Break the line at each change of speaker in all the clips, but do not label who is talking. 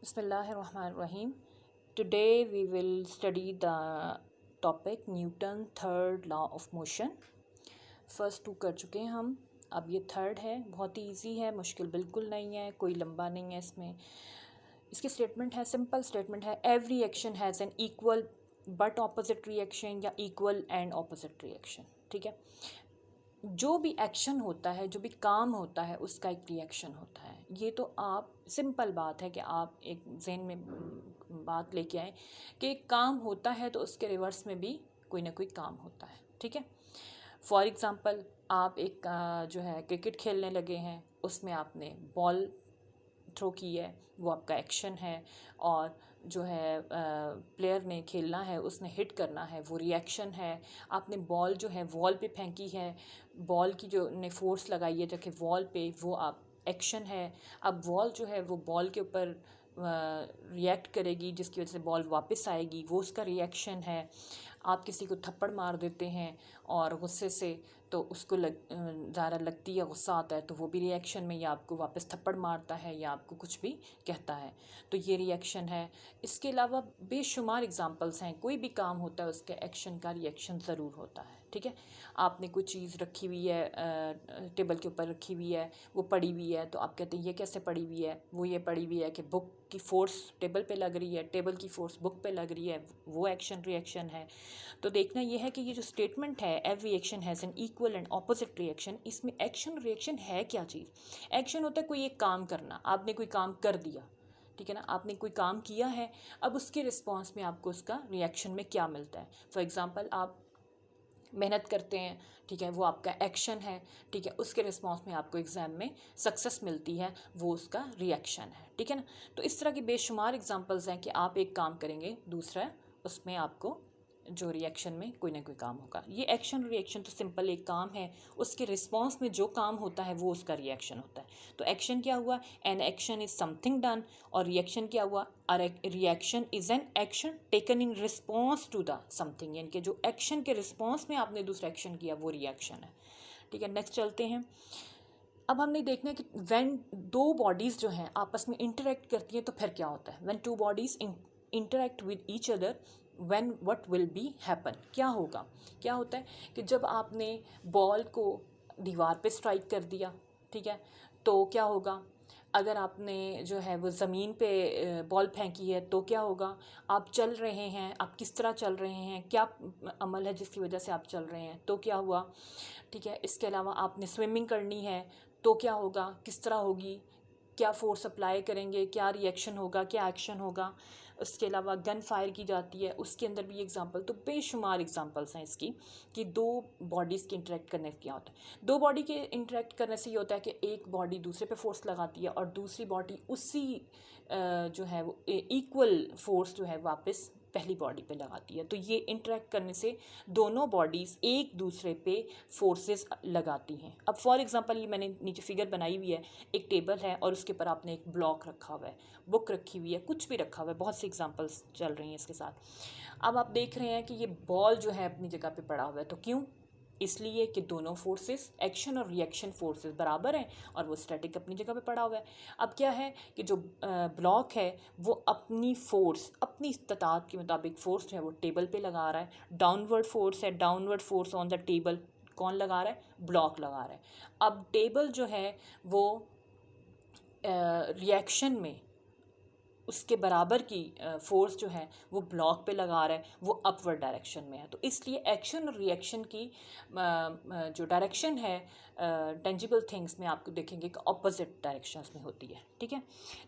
Bismillahirrahmanirrahim. Today we will study the topic Newton third law of motion. First two कर चुके हैं हम, अब ये थर्ड है. बहुत ही ईजी है, मुश्किल बिल्कुल नहीं है, कोई लंबा नहीं है इसमें. इसकी स्टेटमेंट है, सिंपल स्टेटमेंट है, every action has an equal but opposite reaction या इक्वल एंड ऑपोजिट रिएक्शन. ठीक है, जो भी एक्शन होता है, जो भी काम होता है, उसका एक रिएक्शन होता है. ये तो आप सिंपल बात है कि आप एक ज़हन में बात लेके आए कि एक काम होता है तो उसके रिवर्स में भी कोई ना कोई काम होता है. ठीक है, फॉर एग्ज़ाम्पल आप एक जो है क्रिकेट खेलने लगे हैं, उसमें आपने बॉल थ्रो की है, वो आपका एक्शन है. और जो है प्लेयर ने खेलना है, उसने हिट करना है, वो रिएक्शन है. आपने बॉल जो है वॉल पे फेंकी है, बॉल की जो ने फोर्स लगाई है जाके वॉल पे, वो आप एक्शन है. अब वॉल जो है वो बॉल के ऊपर रिएक्ट करेगी, जिसकी वजह से बॉल वापस आएगी, वो उसका रिएक्शन है. आप किसी को थप्पड़ मार देते हैं और गुस्से से, तो उसको ज़्यादा लगती है, गुस्सा आता है, तो वो भी रिएक्शन में या आपको वापस थप्पड़ मारता है या आपको कुछ भी कहता है, तो ये रिएक्शन है. इसके अलावा बेशुमार एग्जांपल्स हैं. कोई भी काम होता है उसके एक्शन का रिएक्शन ज़रूर होता है. ठीक है, आपने कोई चीज़ रखी हुई है, टेबल के ऊपर रखी हुई है, वो पड़ी हुई है, तो आप कहते हैं ये कैसे पड़ी हुई है. वो ये पड़ी हुई है कि बुक की फ़ोर्स टेबल पे लग रही है, टेबल की फ़ोर्स बुक पे लग रही है, वो एक्शन रिएक्शन है. तो देखना ये है कि ये जो स्टेटमेंट है, every action has an equal and opposite reaction, इसमें एक्शन रिएक्शन है क्या चीज़. एक्शन होता है कोई एक काम करना, आपने कोई काम कर दिया, ठीक है ना, आपने कोई काम किया है, अब उसके रिस्पॉन्स में आपको उसका रिएक्शन में क्या मिलता है. फॉर एग्ज़ाम्पल आप मेहनत करते हैं, ठीक है, वो आपका एक्शन है. ठीक है, उसके रिस्पॉन्स में आपको एग्ज़ाम में सक्सेस मिलती है, वो उसका रिएक्शन है. ठीक है ना, तो इस तरह की बेशुमार एग्जांपल्स हैं कि आप एक काम करेंगे, दूसरा उसमें आपको जो रिएक्शन में कोई ना कोई काम होगा. ये एक्शन रिएक्शन तो सिंपल एक काम है, उसके रिस्पॉन्स में जो काम होता है वो उसका रिएक्शन होता है. तो एक्शन क्या हुआ, an action is something done. और रिएक्शन क्या हुआ, reaction is an action taken in response to the something, यानी कि जो एक्शन के रिस्पॉन्स में आपने दूसरा एक्शन किया वो रिएक्शन है. ठीक है, नेक्स्ट चलते हैं. अब हमने देखना है कि व्हेन दो बॉडीज़ जो हैं आपस में इंटरेक्ट करती हैं तो फिर क्या होता है. When to bodies interact with each other, when what will be happen, क्या होगा. क्या होता है कि जब आपने बॉल को दीवार पे स्ट्राइक कर दिया, ठीक है, तो क्या होगा. अगर आपने जो है वो ज़मीन पे बॉल फेंकी है तो क्या होगा. आप चल रहे हैं, आप किस तरह चल रहे हैं, क्या अमल है जिसकी वजह से आप चल रहे हैं, तो क्या हुआ. ठीक है, इसके अलावा आपने स्विमिंग करनी है तो क्या होगा, किस तरह होगी, क्या फोर्स अप्लाई करेंगे, क्या रिएक्शन होगा, क्या एक्शन होगा. उसके अलावा गन फायर की जाती है, उसके अंदर भी एग्जांपल, तो बेशुमार एग्जांपल्स हैं इसकी कि दो बॉडीज़ के इंटरेक्ट करने से क्या होता है. दो बॉडी के इंटरेक्ट करने से ये होता है कि एक बॉडी दूसरे पे फोर्स लगाती है और दूसरी बॉडी उसी जो है वो इक्वल फोर्स जो है वापस पहली बॉडी पे लगाती है. तो ये इंटरेक्ट करने से दोनों बॉडीज़ एक दूसरे पे फोर्सेस लगाती हैं. अब फॉर एग्जांपल ये मैंने नीचे फिगर बनाई हुई है, एक टेबल है और उसके ऊपर आपने एक ब्लॉक रखा हुआ है, बुक रखी हुई है, कुछ भी रखा हुआ है, बहुत सी एग्जांपल्स चल रही हैं इसके साथ. अब आप देख रहे हैं कि ये बॉल जो है अपनी जगह पे पड़ा हुआ है, तो क्यों, इसलिए कि दोनों फोर्सेस, एक्शन और रिएक्शन फोर्सेस बराबर हैं और वो स्टैटिक अपनी जगह पे पड़ा हुआ है. अब क्या है कि जो ब्लॉक है वो अपनी फोर्स, अपनी इस्तात के मुताबिक फोर्स जो है वो टेबल पे लगा रहा है. डाउनवर्ड फोर्स है, downward force on the table, कौन लगा रहा है, ब्लॉक लगा रहा है. अब टेबल जो है वो रिएक्शन में उसके बराबर की फोर्स जो है वो ब्लॉक पे लगा रहा है, वो अपवर्ड डायरेक्शन में है. तो इसलिए एक्शन और रिएक्शन की जो डायरेक्शन है टेंजिबल थिंग्स में आपको देखेंगे कि अपोजिट डायरेक्शंस में होती है. ठीक है,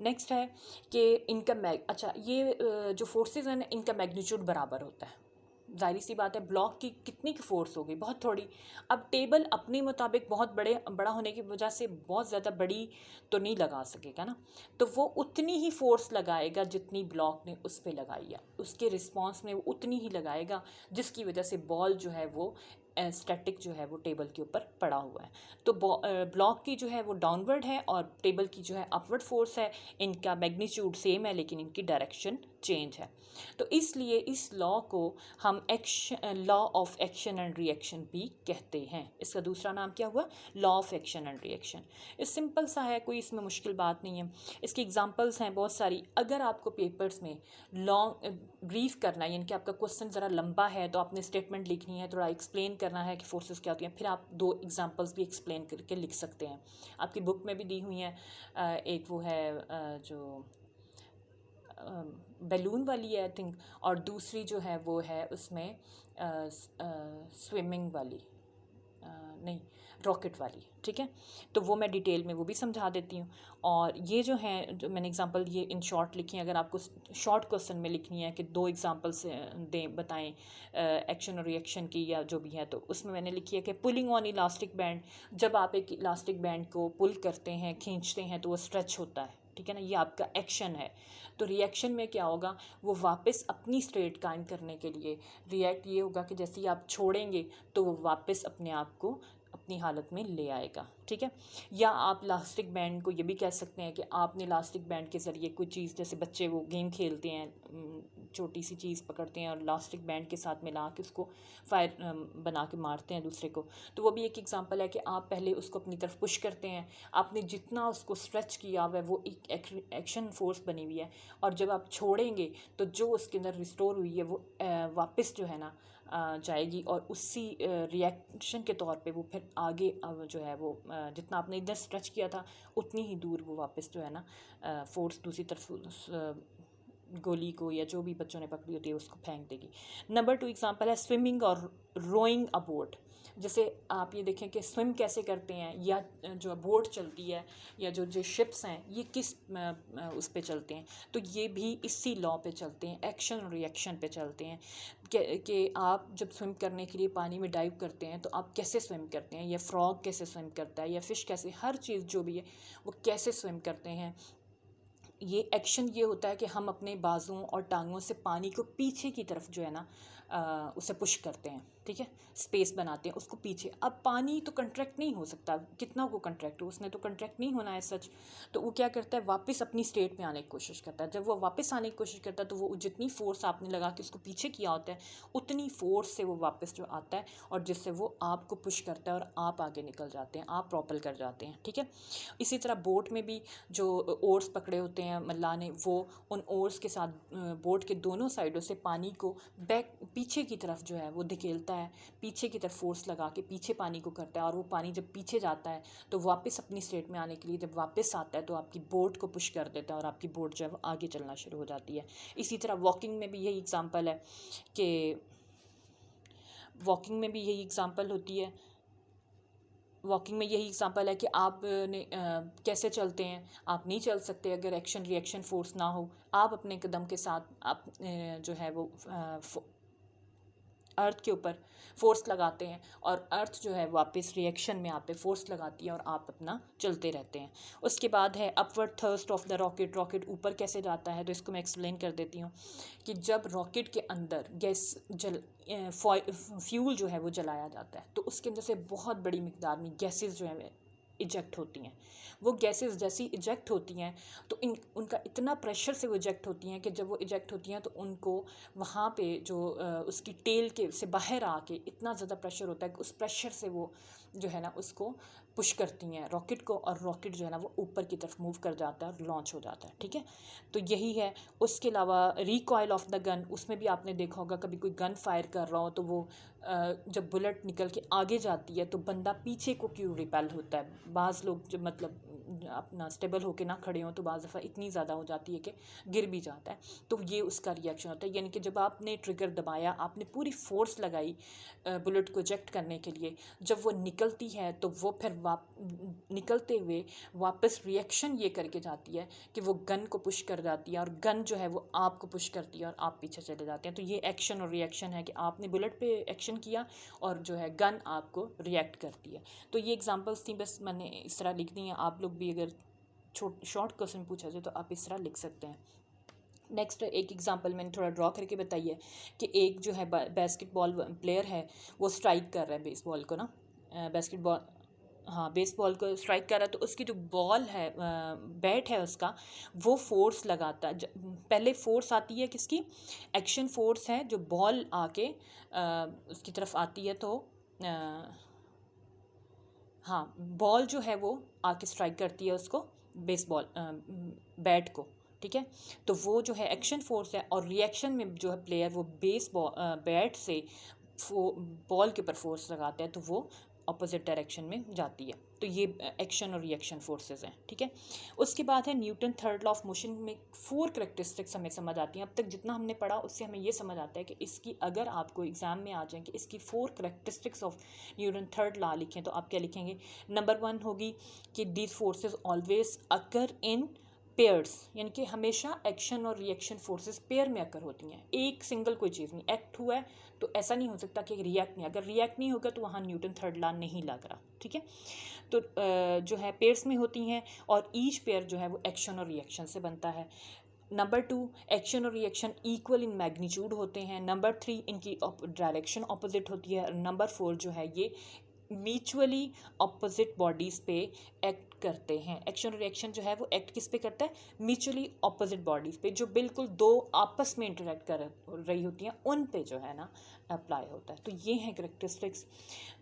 नेक्स्ट है कि इनका अच्छा ये जो फोर्सेस हैं इनका मैग्नीट्यूड बराबर होता है. ज़ाहिर सी बात है, ब्लॉक की कितनी की फ़ोर्स होगी, बहुत थोड़ी. अब टेबल अपने मुताबिक बहुत बड़ा होने की वजह से बहुत ज़्यादा बड़ी तो नहीं लगा सकेगा ना, तो वो उतनी ही फ़ोर्स लगाएगा जितनी ब्लॉक ने उस पर लगाई है, उसके रिस्पॉन्स में वो उतनी ही लगाएगा जिसकी वजह से बॉल जो है वो स्टैटिक जो है वो टेबल के ऊपर पड़ा हुआ है। तो ब्लॉक की जो है वो डाउनवर्ड है और टेबल की जो है अपवर्ड फोर्स है। इनका मैग्नीट्यूड सेम है लेकिन इनकी डायरेक्शन चेंज है। तो इसलिए इस लॉ को हम law of action and reaction भी कहते हैं। इसका दूसरा नाम क्या हुआ? Law of action and reaction. ये सिंपल सा है, कोई इसमें मुश्किल बात नहीं है। इसकी एग्जांपल्स हैं बहुत सारी। अगर आपको पेपर्स में लॉन्ग ब्रीफ करना है, यानी कि आपका क्वेश्चन ज़रा लंबा है तो आपने स्टेटमेंट लिखनी है, थोड़ा एक्सप्लेन करना है कि फोर्सेस क्या होती हैं, फिर आप 2 एग्जांपल्स भी एक्सप्लेन करके लिख सकते हैं। आपकी बुक में भी दी हुई हैं। एक वो है जो बैलून वाली है आई थिंक, और दूसरी जो है वो है उसमें स्विमिंग वाली, नहीं, रॉकेट वाली। ठीक है, तो वो मैं डिटेल में वो भी समझा देती हूँ। और ये जो है, जो मैंने एग्जांपल ये इन शॉर्ट लिखी हैं, अगर आपको शॉर्ट क्वेश्चन में लिखनी है कि 2 एग्जांपल्स दें, बताएं एक्शन और रिएक्शन की या जो भी है, तो उसमें मैंने लिखी है कि पुलिंग ऑन इलास्टिक बैंड। जब आप एक इलास्टिक बैंड को पुल करते हैं, खींचते हैं, तो वो स्ट्रेच होता है। ठीक है ना, ये आपका एक्शन है। तो रिएक्शन में क्या होगा, वो वापस अपनी स्टेट कायम करने के लिए रिएक्ट ये होगा कि जैसे ही आप छोड़ेंगे तो वो वापस अपने आप को अपनी हालत में ले आएगा। ठीक है, या आप इलास्टिक बैंड को ये भी कह सकते हैं कि आपने इलास्टिक बैंड के ज़रिए कोई चीज़, जैसे बच्चे वो गेम खेलते हैं, छोटी सी चीज़ पकड़ते हैं और इलास्टिक बैंड के साथ मिला के उसको फायर बना के मारते हैं दूसरे को। तो वो भी एक एग्जांपल है कि आप पहले उसको अपनी तरफ पुश करते हैं, आपने जितना उसको स्ट्रेच किया हुआ है वो एक एक्शन फोर्स बनी हुई है, और जब आप छोड़ेंगे तो जो उसके अंदर रिस्टोर हुई है वो वापस जो है ना जाएगी, और उसी रिएक्शन के तौर पे वो फिर आगे जो है वो जितना आपने इधर स्ट्रेच किया था उतनी ही दूर वो वापस जो है ना फोर्स दूसरी तरफ गोली को या जो भी बच्चों ने पकड़ी होती है उसको फेंक देगी। नंबर 2 एग्जांपल है स्विमिंग और रोइंग अ बोट। जैसे आप ये देखें कि स्विम कैसे करते हैं, या जो बोट चलती है या जो जो शिप्स हैं ये किस उस पे चलते हैं, तो ये भी इसी लॉ पे चलते हैं, एक्शन और रिएक्शन पे चलते हैं। कि आप जब स्विम करने के लिए पानी में डाइव करते हैं तो आप कैसे स्विम करते हैं, या फ्रॉग कैसे स्विम करता है, या फिश कैसे, हर चीज़ जो भी है वो कैसे स्विम करते हैं। ये एक्शन ये होता है कि हम अपने बाजुओं और टांगों से पानी को पीछे की तरफ जो है ना उसे पुश करते हैं। ठीक है, स्पेस बनाते हैं उसको पीछे। अब पानी तो कंट्रैक्ट नहीं हो सकता, कितना को कंट्रैक्ट हो, उसने तो कंट्रैक्ट नहीं होना है सच। तो वो क्या करता है, वापस अपनी स्टेट में आने की कोशिश करता है। जब वो वापस आने की कोशिश करता है तो वो जितनी फोर्स आपने लगा के उसको पीछे किया होता है उतनी फोर्स से वो वापस जो आता है, और जिससे वो आपको पुश करता है और आप आगे निकल जाते हैं, आप प्रॉपल कर जाते हैं। ठीक है, इसी तरह बोट में भी जो ओर्स पकड़े होते हैं मल्लाह ने, वो उन ओर्स के साथ बोट के दोनों साइडों से पानी को पीछे की तरफ जो है वो धकेलता है, पीछे की तरफ फोर्स लगा के पीछे पानी को करता है, और वो पानी जब पीछे जाता है तो वापस अपनी स्टेट में आने के लिए जब वापस आता है तो आपकी बोट को पुश कर देता है और आपकी बोट जो है वो आगे चलना शुरू हो जाती है। इसी तरह वॉकिंग में भी यही एग्जांपल है कि वॉकिंग में भी यही एग्जांपल होती है। वॉकिंग में यही एग्जांपल है कि आप ने कैसे चलते हैं, आप नहीं चल सकते अगर एक्शन रिएक्शन फोर्स ना हो। आप अपने कदम के साथ आप जो है वो अर्थ के ऊपर फोर्स लगाते हैं, और अर्थ जो है वापस रिएक्शन में आप पे फोर्स लगाती है और आप अपना चलते रहते हैं। उसके बाद है upward thrust of the rocket. Rocket ऊपर कैसे जाता है, तो इसको मैं एक्सप्लेन कर देती हूँ कि जब रॉकेट के अंदर गैस फ्यूल जो है वो जलाया जाता है तो उसके अंदर से बहुत बड़ी मिकदार में गैसेस जो है इजेक्ट होती हैं। वो गैसेस जैसी इजेक्ट होती हैं तो उनका इतना प्रेशर से वो इजेक्ट होती हैं कि जब वो इजेक्ट होती हैं तो उनको वहाँ पे जो उसकी टेल के से बाहर आके इतना ज़्यादा प्रेशर होता है कि उस प्रेशर से वो जो है ना उसको पुश करती हैं रॉकेट को, और रॉकेट जो है ना वो ऊपर की तरफ मूव कर जाता है और लॉन्च हो जाता है। ठीक है, तो यही है। उसके अलावा रिकॉयल ऑफ द गन, उसमें भी आपने देखा होगा कभी कोई गन फायर कर रहा हो तो वो जब बुलेट निकल के आगे जाती है तो बंदा पीछे को क्यों रिपेल होता है। बाज़ लोग जब मतलब अपना स्टेबल होके ना खड़े हों तो बाज़ दफ़ा इतनी ज़्यादा हो जाती है कि गिर भी जाता है, तो ये उसका रिएक्शन होता है। यानी कि जब आपने ट्रिगर दबाया, आपने पूरी फोर्स लगाई बुलेट को इजेक्ट करने के लिए, जब वो निकलती है तो वो फिर निकलते हुए वापस रिएक्शन ये करके जाती है कि वो गन को पुश कर जाती है, और गन जो है वो आपको पुश करती है और आप पीछे चले जाते हैं। तो ये एक्शन और रिएक्शन है कि आपने बुलेट पे एक्शन किया और जो है गन आपको रिएक्ट करती है। तो ये एग्जांपल्स थी, बस मैंने इस तरह लिख दी हैं। आप लोग भी अगर शॉर्ट क्वेश्चन पूछा जाए तो आप इस तरह लिख सकते हैं। नेक्स्ट एक एग्जांपल मैंने थोड़ा ड्रॉ करके बताई है कि एक जो है बास्केटबॉल प्लेयर है, वो स्ट्राइक कर रहा है बेसबॉल को ना, बास्केटबॉल, हाँ बेसबॉल को स्ट्राइक कर रहा है, तो उसकी जो बॉल है, बैट है उसका, वो फोर्स लगाता है। पहले फोर्स आती है किसकी, एक्शन फोर्स है, जो बॉल आके उसकी तरफ आती है, तो हाँ बॉल जो है वो आके स्ट्राइक करती है उसको, बेसबॉल बैट को, ठीक है। तो वो जो है एक्शन फोर्स है, और रिएक्शन में जो है प्लेयर वो बैट से बॉल के ऊपर फोर्स लगाता है, तो वो अपोजिट डायरेक्शन में जाती है। तो ये एक्शन और रिएक्शन फोर्सेस हैं, ठीक है। उसके बाद है Newton third law of motion में 4 करेक्टरिस्टिक्स हमें समझ आती हैं। अब तक जितना हमने पढ़ा उससे हमें ये समझ आता है कि इसकी, अगर आपको एग्जाम में आ जाए कि इसकी 4 characteristics of Newton third law लिखें, तो आप क्या लिखेंगे। नंबर 1 होगी कि these forces always occur in pairs, यानी कि हमेशा एक्शन और रिएक्शन फोर्सेस पेयर में अकर होती हैं, एक सिंगल कोई चीज़ नहीं। एक्ट हुआ है तो ऐसा नहीं हो सकता कि रिएक्ट नहीं, अगर रिएक्ट नहीं होगा तो वहाँ न्यूटन थर्ड लॉ नहीं लग रहा, ठीक है। तो जो है पेयर्स में होती हैं, और ईच पेयर जो है वो एक्शन और रिएक्शन से बनता है। नंबर 2, एक्शन और रिएक्शन इक्वल इन मैग्नीट्यूड होते हैं। नंबर 3, इनकी डायरेक्शन ऑपोजिट होती है। नंबर 4 जो है ये म्यूचुअली ऑपोजिट बॉडीज़ पे एक्ट करते हैं। एक्शन और रिएक्शन जो है वो एक्ट किस पे करता है, म्यूचुअली ऑपोजिट बॉडीज़ पे, जो बिल्कुल दो आपस में इंटरेक्ट कर रही होती हैं, उन पे जो है ना अप्लाई होता है। तो ये हैं करेक्टरिस्टिक्स।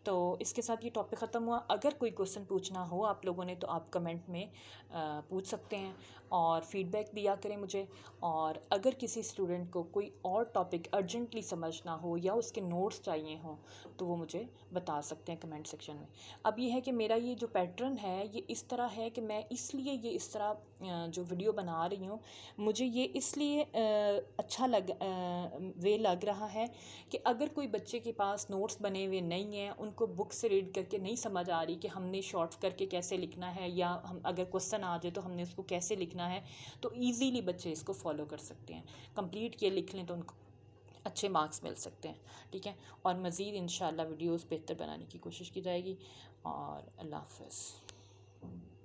तो इसके साथ ये टॉपिक ख़त्म हुआ। अगर कोई क्वेश्चन पूछना हो आप लोगों ने तो आप कमेंट में पूछ सकते हैं, और फीडबैक दिया करें मुझे। और अगर किसी स्टूडेंट को कोई और टॉपिक अर्जेंटली समझना हो या उसके नोट्स चाहिए हों, तो वो मुझे बता सकते हैं कमेंट सेक्शन में। अब ये है कि मेरा ये जो पैटर्न है ये इस तरह है कि मैं इसलिए ये इस तरह जो वीडियो बना रही हूँ, मुझे ये इसलिए अच्छा वे लग रहा है कि अगर कोई बच्चे के पास नोट्स बने हुए नहीं हैं, उनको बुक से रीड करके नहीं समझ आ रही कि हमने शॉर्ट करके कैसे लिखना है, या हम अगर क्वेश्चन आ जाए तो हमने उसको कैसे लिखना है, तो ईज़िली बच्चे इसको फॉलो कर सकते हैं। कंप्लीट किए लिख लें तो उनको अच्छे मार्क्स मिल सकते हैं, ठीक है। और मज़ीद इंशाल्लाह वीडियोस बेहतर बनाने की कोशिश की जाएगी। और अल्लाह हाफ़िज़।